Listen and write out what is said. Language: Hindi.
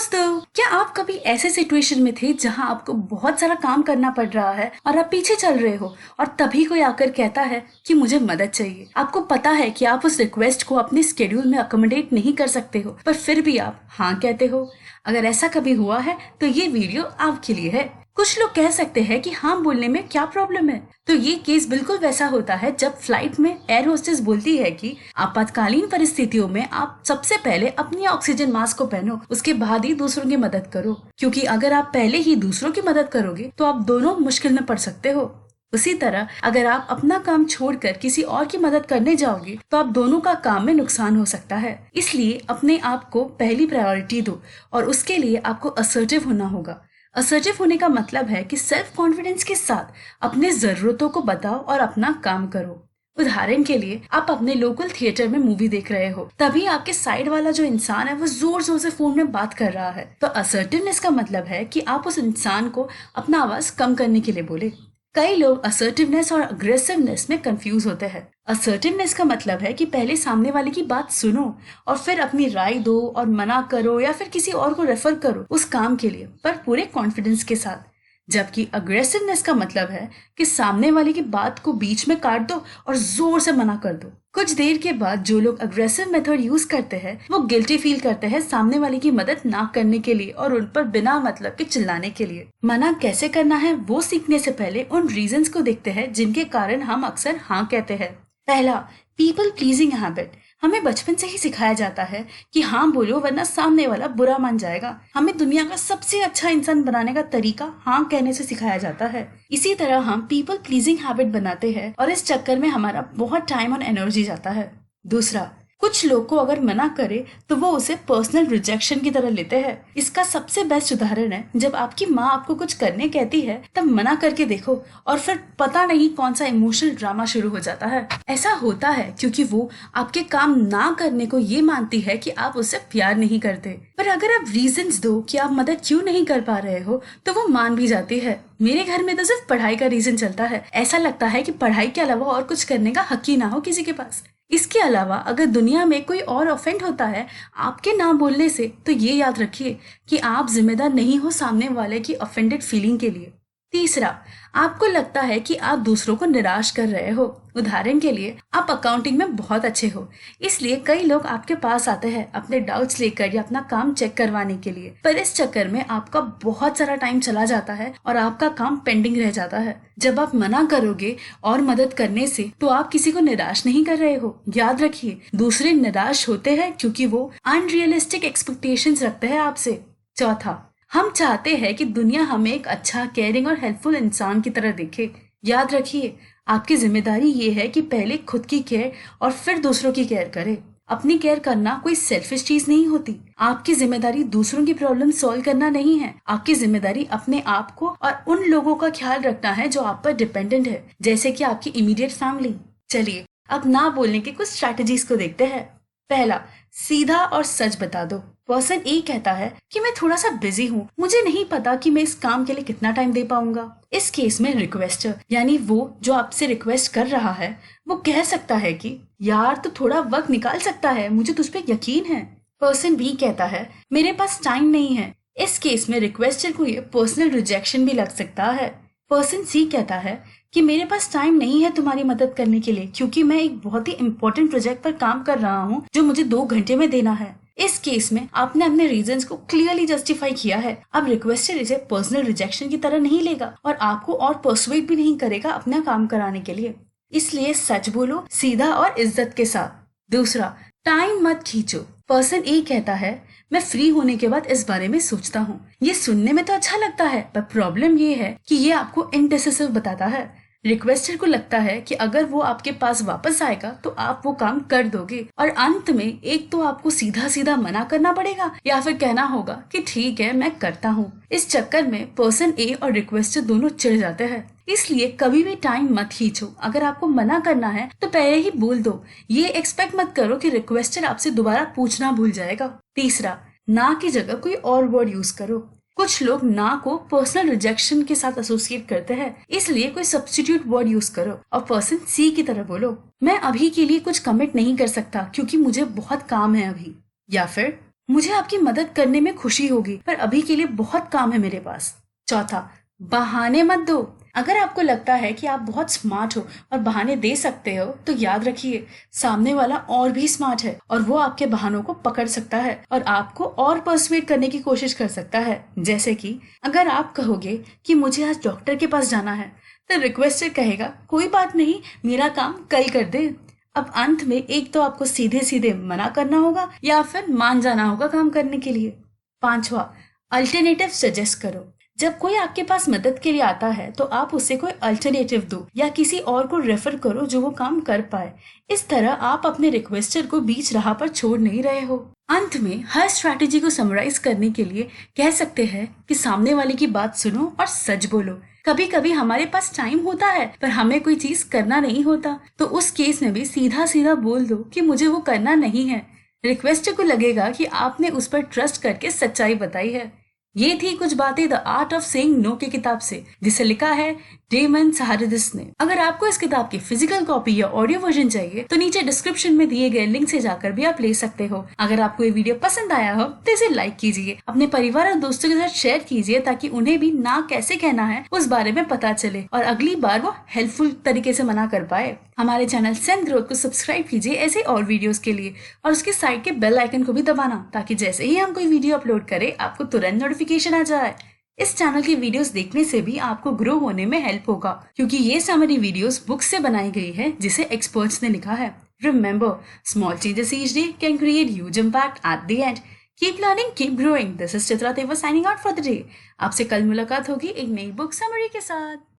दोस्तों, क्या आप कभी ऐसे सिचुएशन में थे जहां आपको बहुत सारा काम करना पड़ रहा है और आप पीछे चल रहे हो और तभी कोई आकर कहता है कि मुझे मदद चाहिए। आपको पता है कि आप उस रिक्वेस्ट को अपने स्केड्यूल में अकोमोडेट नहीं कर सकते हो, पर फिर भी आप हाँ कहते हो। अगर ऐसा कभी हुआ है तो ये वीडियो आपके लिए है। कुछ लोग कह सकते हैं कि हाँ बोलने में क्या प्रॉब्लम है, तो ये केस बिल्कुल वैसा होता है जब फ्लाइट में एयर होस्टेस बोलती है कि आपातकालीन परिस्थितियों में आप सबसे पहले अपनी ऑक्सीजन मास्क को पहनो, उसके बाद ही दूसरों की मदद करो, क्योंकि अगर आप पहले ही दूसरों की मदद करोगे तो आप दोनों मुश्किल में पड़ सकते हो। उसी तरह अगर आप अपना काम छोड़कर किसी और की मदद करने जाओगे तो आप दोनों का काम में नुकसान हो सकता है। इसलिए अपने आप को पहली प्रायोरिटी दो और उसके लिए आपको असर्टिव होना होगा। असर्टिव होने का मतलब है कि सेल्फ कॉन्फिडेंस के साथ अपने जरूरतों को बताओ और अपना काम करो। उदाहरण के लिए आप अपने लोकल थिएटर में मूवी देख रहे हो, तभी आपके साइड वाला जो इंसान है वो जोर जोर से फोन में बात कर रहा है, तो असर्टिवनेस का मतलब है कि आप उस इंसान को अपना आवाज कम करने के लिए बोले। कई लोग असर्टिवनेस और अग्रेसिवनेस में कंफ्यूज होते हैं। असर्टिवनेस का मतलब है कि पहले सामने वाले की बात सुनो और फिर अपनी राय दो और मना करो या फिर किसी और को रेफर करो उस काम के लिए, पर पूरे कॉन्फिडेंस के साथ। जबकि अग्रेसिवनेस का मतलब है कि सामने वाले की बात को बीच में काट दो और जोर से मना कर दो। कुछ देर के बाद जो लोग अग्रेसिव मेथड यूज करते हैं वो गिल्टी फील करते हैं सामने वाले की मदद ना करने के लिए और उन पर बिना मतलब के चिल्लाने के लिए। मना कैसे करना है वो सीखने से पहले उन रीजंस को देखते हैं जिनके कारण हम अक्सर हाँ कहते हैं। पहला, पीपल प्लीजिंग हैबिट। हमें बचपन से ही सिखाया जाता है कि हाँ बोलो वरना सामने वाला बुरा मान जाएगा। हमें दुनिया का सबसे अच्छा इंसान बनाने का तरीका हाँ कहने से सिखाया जाता है। इसी तरह हम पीपल प्लीजिंग हैबिट बनाते हैं और इस चक्कर में हमारा बहुत टाइम और एनर्जी जाता है। दूसरा, कुछ लोग को अगर मना करे तो वो उसे पर्सनल रिजेक्शन की तरह लेते हैं। इसका सबसे बेस्ट उदाहरण है जब आपकी माँ आपको कुछ करने कहती है तब मना करके देखो और फिर पता नहीं कौन सा इमोशनल ड्रामा शुरू हो जाता है। ऐसा होता है क्योंकि वो आपके काम ना करने को ये मानती है कि आप उससे प्यार नहीं करते, पर अगर आप रीजंस दो कि आप मदद क्यों नहीं कर पा रहे हो तो वो मान भी जाती है। मेरे घर में तो सिर्फ पढ़ाई का रीजन चलता है। ऐसा लगता है कि पढ़ाई के अलावा और कुछ करने का हक ही ना हो किसी के पास। इसके अलावा अगर दुनिया में कोई और ऑफेंड होता है आपके ना बोलने से, तो ये याद रखिए कि आप जिम्मेदार नहीं हो सामने वाले की ऑफेंडेड फीलिंग के लिए। तीसरा, आपको लगता है कि आप दूसरों को निराश कर रहे हो। उदाहरण के लिए आप अकाउंटिंग में बहुत अच्छे हो, इसलिए कई लोग आपके पास आते हैं अपने डाउट्स लेकर या अपना काम चेक करवाने के लिए, पर इस चक्कर में आपका बहुत सारा टाइम चला जाता है और आपका काम पेंडिंग रह जाता है। जब आप मना करोगे और मदद करने से तो आप किसी को निराश नहीं कर रहे हो। याद रखिए, दूसरे निराश होते हैं क्योंकि वो अनरियलिस्टिक एक्सपेक्टेशंस रखते हैं आपसे। चौथा, हम चाहते हैं कि दुनिया हमें एक अच्छा, केयरिंग और हेल्पफुल इंसान की तरह देखे। याद रखिए, आपकी जिम्मेदारी ये है कि पहले खुद की केयर और फिर दूसरों की केयर करें। अपनी केयर करना कोई सेल्फिश चीज नहीं होती। आपकी जिम्मेदारी दूसरों की प्रॉब्लम सॉल्व करना नहीं है। आपकी जिम्मेदारी अपने आप को और उन लोगों का ख्याल रखना है जो आप पर डिपेंडेंट है, जैसे कि आपकी इमीडिएट फैमिली। चलिए अब ना बोलने के कुछ स्ट्रैटेजीज को देखते हैं। पहला, सीधा और सच बता दो। पर्सन ए कहता है कि मैं थोड़ा सा बिजी हूँ, मुझे नहीं पता कि मैं इस काम के लिए कितना टाइम दे पाऊंगा। इस केस में रिक्वेस्टर यानी वो जो आपसे रिक्वेस्ट कर रहा है वो कह सकता है कि यार तू थोड़ा वक्त निकाल सकता है, मुझे तुझ पे यकीन है। पर्सन बी कहता है मेरे पास टाइम नहीं है। इस केस में रिक्वेस्टर को ये पर्सनल रिजेक्शन भी लग सकता है। पर्सन सी कहता है कि मेरे पास टाइम नहीं है तुम्हारी मदद करने के लिए क्योंकि मैं एक बहुत ही इंपॉर्टेंट प्रोजेक्ट पर काम कर रहा हूँ जो मुझे 2 घंटे में देना है। इस केस में आपने अपने रीजंस को क्लियरली जस्टिफाई किया है। अब रिक्वेस्टर इसे पर्सनल रिजेक्शन की तरह नहीं लेगा और आपको और पर्सुएट भी नहीं करेगा अपना काम कराने के लिए। इसलिए सच बोलो, सीधा और इज्जत के साथ। दूसरा, टाइम मत खींचो। पर्सन ए कहता है मैं फ्री होने के बाद इस बारे में सोचता हूँ। ये सुनने में तो अच्छा लगता है, पर प्रॉब्लम ये है कि ये आपको इनडिसिसिव बताता है। रिक्वेस्टर को लगता है कि अगर वो आपके पास वापस आएगा तो आप वो काम कर दोगे और अंत में एक तो आपको सीधा सीधा मना करना पड़ेगा या फिर कहना होगा कि ठीक है मैं करता हूँ। इस चक्कर में पर्सन ए और रिक्वेस्टर दोनों चिढ़ जाते हैं। इसलिए कभी भी टाइम मत खींचो। अगर आपको मना करना है तो पहले ही बोल दो। ये एक्सपेक्ट मत करो कि रिक्वेस्टर आपसे दोबारा पूछना भूल जाएगा। तीसरा, ना की जगह कोई और वर्ड यूज करो। कुछ लोग ना को पर्सनल रिजेक्शन के साथ एसोसिएट करते हैं, इसलिए कोई सब्स्टिट्यूट वर्ड यूज करो और पर्सन सी की तरह बोलो मैं अभी के लिए कुछ कमिट नहीं कर सकता क्योंकि मुझे बहुत काम है अभी। या फिर मुझे आपकी मदद करने में खुशी होगी, पर अभी के लिए बहुत काम है मेरे पास। चौथा, बहाने मत दो। अगर आपको लगता है कि आप बहुत स्मार्ट हो और बहाने दे सकते हो, तो याद रखिए सामने वाला और भी स्मार्ट है और वो आपके बहानों को पकड़ सकता है और आपको और पर्सुएट करने की कोशिश कर सकता है। जैसे कि अगर आप कहोगे कि मुझे आज डॉक्टर के पास जाना है, तो रिक्वेस्टर कहेगा कोई बात नहीं, मेरा काम कल कर दे। अब अंत में एक तो आपको सीधे सीधे मना करना होगा या फिर मान जाना होगा काम करने के लिए। पांचवा, अल्टरनेटिव सजेस्ट करो। जब कोई आपके पास मदद के लिए आता है तो आप उसे कोई अल्टरनेटिव दो या किसी और को रेफर करो जो वो काम कर पाए। इस तरह आप अपने रिक्वेस्टर को बीच राह पर छोड़ नहीं रहे हो। अंत में हर स्ट्रैटेजी को समराइज करने के लिए कह सकते हैं कि सामने वाले की बात सुनो और सच बोलो। कभी कभी हमारे पास टाइम होता है पर हमें कोई चीज करना नहीं होता, तो उस केस में भी सीधा सीधा बोल दो कि मुझे वो करना नहीं है। रिक्वेस्टर को लगेगा कि आपने उस पर ट्रस्ट करके सच्चाई बताई है। ये थी कुछ बातें the art of saying no की किताब से, जिसे लिखा है डेमन सहारिदिस ने। अगर आपको इस किताब की फिजिकल कॉपी या ऑडियो वर्जन चाहिए तो नीचे डिस्क्रिप्शन में दिए गए लिंक से जाकर भी आप ले सकते हो। अगर आपको ये वीडियो पसंद आया हो तो इसे लाइक कीजिए, अपने परिवार और दोस्तों के साथ शेयर कीजिए ताकि उन्हें भी ना कैसे कहना है उस बारे में पता चले और अगली बार वो हेल्पफुल तरीके से मना कर पाए। हमारे चैनल सेंस ग्रोथ को सब्सक्राइब कीजिए ऐसे और वीडियोस के लिए, और उसके साइड के बेल आइकन को भी दबाना ताकि जैसे ही हम कोई वीडियो अपलोड करें आपको तुरंत नोटिफिकेशन आ जाए। इस चैनल की वीडियोस देखने से भी आपको ग्रो होने में हेल्प होगा, क्योंकि ये समरी वीडियोस बुक से बनाई गई है जिसे एक्सपर्ट्स ने लिखा है। Remember, small changes each day can create huge impact at the end. Keep learning, keep growing. This is Chitra Tevar signing out for the day. आपसे कल मुलाकात होगी एक नई बुक समरी के साथ।